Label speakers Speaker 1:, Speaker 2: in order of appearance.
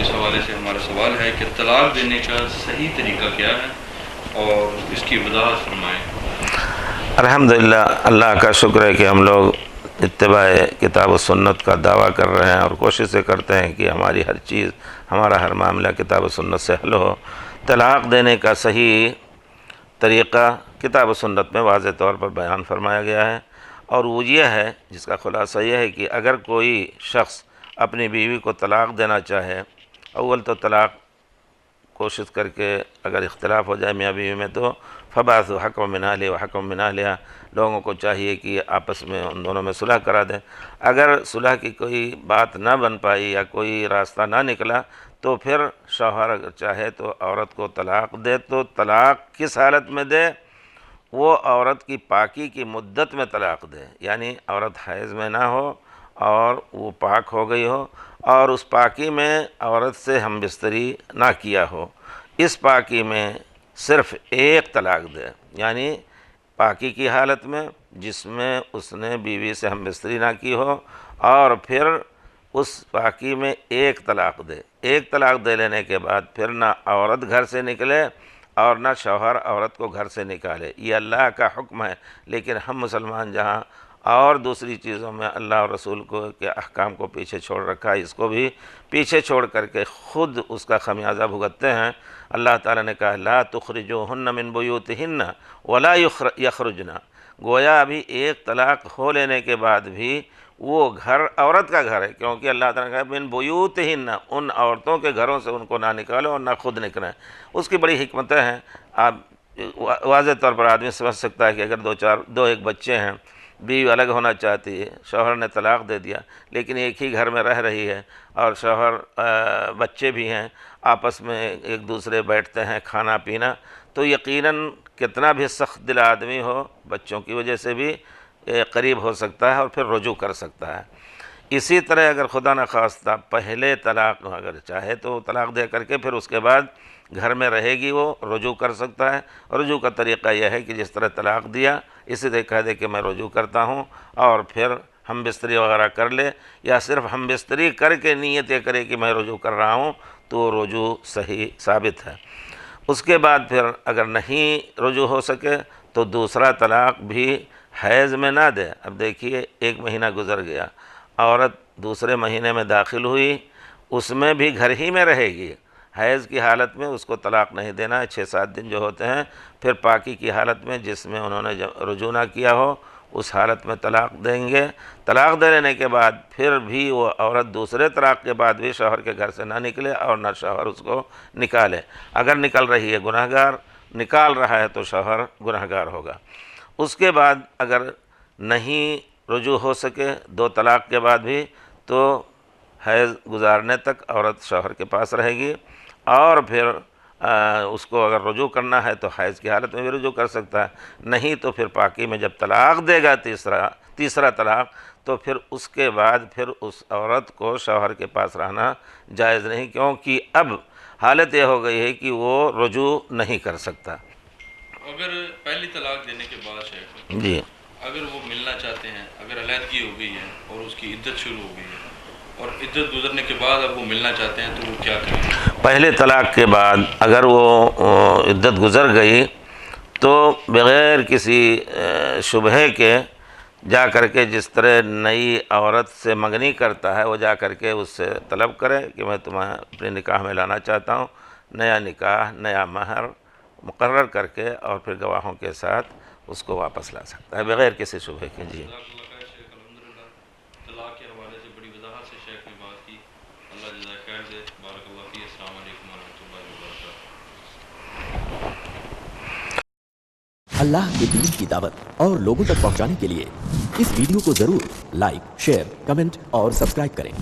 Speaker 1: اس حوالے سے ہمارا سوال ہے کہ طلاق دینے کا صحیح طریقہ کیا ہے اور اس کی وضاحت فرمائیں۔
Speaker 2: الحمدللہ، اللہ کا شکر ہے کہ ہم لوگ اتباع کتاب و سنت کا دعویٰ کر رہے ہیں اور کوششیں کرتے ہیں کہ ہماری ہر چیز، ہمارا ہر معاملہ کتاب و سنت سے حل ہو۔ طلاق دینے کا صحیح طریقہ کتاب و سنت میں واضح طور پر بیان فرمایا گیا ہے، اور وہ یہ ہے، جس کا خلاصہ یہ ہے کہ اگر کوئی شخص اپنی بیوی کو طلاق دینا چاہے، اول تو طلاق کوشش کر کے اگر اختلاف ہو جائے میاں بیوی میں تو فبعثوا حکم من اہلہ و حکم من اہلہا، لوگوں کو چاہیے کہ آپس میں ان دونوں میں صلح کرا دیں۔ اگر صلح کی کوئی بات نہ بن پائی یا کوئی راستہ نہ نکلا تو پھر شوہر اگر چاہے تو عورت کو طلاق دے، تو طلاق کس حالت میں دے؟ وہ عورت کی پاکی کی مدت میں طلاق دے، یعنی عورت حیض میں نہ ہو اور وہ پاک ہو گئی ہو اور اس پاکی میں عورت سے ہم بستری نہ کیا ہو، اس پاکی میں صرف ایک طلاق دے، یعنی پاکی کی حالت میں جس میں اس نے بیوی سے ہم بستری نہ کی ہو، اور پھر اس پاکی میں ایک طلاق دے۔ ایک طلاق دے لینے کے بعد پھر نہ عورت گھر سے نکلے اور نہ شوہر عورت کو گھر سے نکالے۔ یہ اللہ کا حکم ہے، لیکن ہم مسلمان جہاں اور دوسری چیزوں میں اللہ اور رسول کو کے احکام کو پیچھے چھوڑ رکھا ہے، اس کو بھی پیچھے چھوڑ کر کے خود اس کا خمیازہ بھگتتے ہیں۔ اللہ تعالیٰ نے کہا لا تخرجوہن من بیوتہن ولا یخرجن، گویا ابھی ایک طلاق ہو لینے کے بعد بھی وہ گھر عورت کا گھر ہے، کیونکہ اللہ تعالیٰ نے کہا من بیوتہن، ان عورتوں کے گھروں سے ان کو نہ نکالو اور نہ خود نکلیں۔ اس کی بڑی حکمتیں ہیں، آپ واضح طور پر آدمی سمجھ سکتا ہے کہ اگر دو ایک بچے ہیں، بیوی الگ ہونا چاہتی ہے، شوہر نے طلاق دے دیا، لیکن ایک ہی گھر میں رہ رہی ہے اور شوہر بچے بھی ہیں، آپس میں ایک دوسرے بیٹھتے ہیں کھانا پینا، تو یقیناً کتنا بھی سخت دل آدمی ہو بچوں کی وجہ سے بھی قریب ہو سکتا ہے اور پھر رجوع کر سکتا ہے۔ اسی طرح اگر خدا نخواستہ پہلے طلاق اگر چاہے تو طلاق دے کر کے پھر اس کے بعد گھر میں رہے گی، وہ رجوع کر سکتا ہے۔ رجوع کا طریقہ یہ ہے کہ جس طرح طلاق دیا اسی طرح کہہ دے کہ میں رجوع کرتا ہوں، اور پھر ہم بستری وغیرہ کر لے، یا صرف ہم بستری کر کے نیت یہ کرے کہ میں رجوع کر رہا ہوں، تو رجوع صحیح ثابت ہے۔ اس کے بعد پھر اگر نہیں رجوع ہو سکے تو دوسرا طلاق بھی حیض میں نہ دے۔ اب دیکھیے ایک مہینہ گزر گیا، عورت دوسرے مہینے میں داخل ہوئی، اس میں بھی گھر ہی میں رہے گی، حیض کی حالت میں اس کو طلاق نہیں دینا ہے، 6-7 دن جو ہوتے ہیں، پھر پاکی کی حالت میں جس میں انہوں نے رجوع نہ کیا ہو اس حالت میں طلاق دیں گے۔ طلاق دے لینے کے بعد پھر بھی وہ عورت دوسرے طلاق کے بعد بھی شوہر کے گھر سے نہ نکلے اور نہ شوہر اس کو نکالے۔ اگر نکل رہی ہے گنہگار، نکال رہا ہے تو شوہر گنہگار ہوگا۔ اس کے بعد اگر نہیں رجوع ہو سکے 2 طلاق کے بعد بھی، تو حیض گزارنے تک عورت شوہر کے پاس رہے گی، اور پھر اس کو اگر رجوع کرنا ہے تو حیض کی حالت میں بھی رجوع کر سکتا ہے، نہیں تو پھر پاکی میں جب طلاق دے گا تیسرا طلاق، تو پھر اس کے بعد پھر اس عورت کو شوہر کے پاس رہنا جائز نہیں، کیونکہ اب حالت یہ ہو گئی ہے کہ وہ رجوع نہیں کر سکتا۔
Speaker 1: اگر پہلی طلاق دینے کے بعد شیخ
Speaker 2: جی،
Speaker 1: اگر وہ ملنا چاہتے ہیں، اگر علیحدگی ہو گئی ہے اور اس کی عدت شروع ہو گئی ہے اور عدت گزرنے کے بعد اب وہ ملنا چاہتے ہیں تو وہ کیا کریں؟
Speaker 2: پہلے طلاق کے بعد اگر وہ عدت گزر گئی تو بغیر کسی شبہے کے جا کر کے، جس طرح نئی عورت سے منگنی کرتا ہے، وہ جا کر کے اس سے طلب کرے کہ میں تمہیں اپنے نکاح میں لانا چاہتا ہوں، نیا نکاح، نیا مہر مقرر کر کے اور پھر گواہوں کے ساتھ اس کو واپس لا سکتا ہے بغیر کسی شبہے کے۔ جی،
Speaker 1: الحمدللہ طلاق کے حوالے سے بڑی وضاحت سے شیخ نے بات کی، اللہ جزائے خیر دے، بارک اللہ فیہ، السلام علیکم ورحمۃ اللہ وبرکاتہ۔
Speaker 3: اللہ کے دین کی دعوت اور لوگوں تک پہنچانے کے لیے اس ویڈیو کو ضرور لائک، شیئر، کمنٹ اور سبسکرائب کریں۔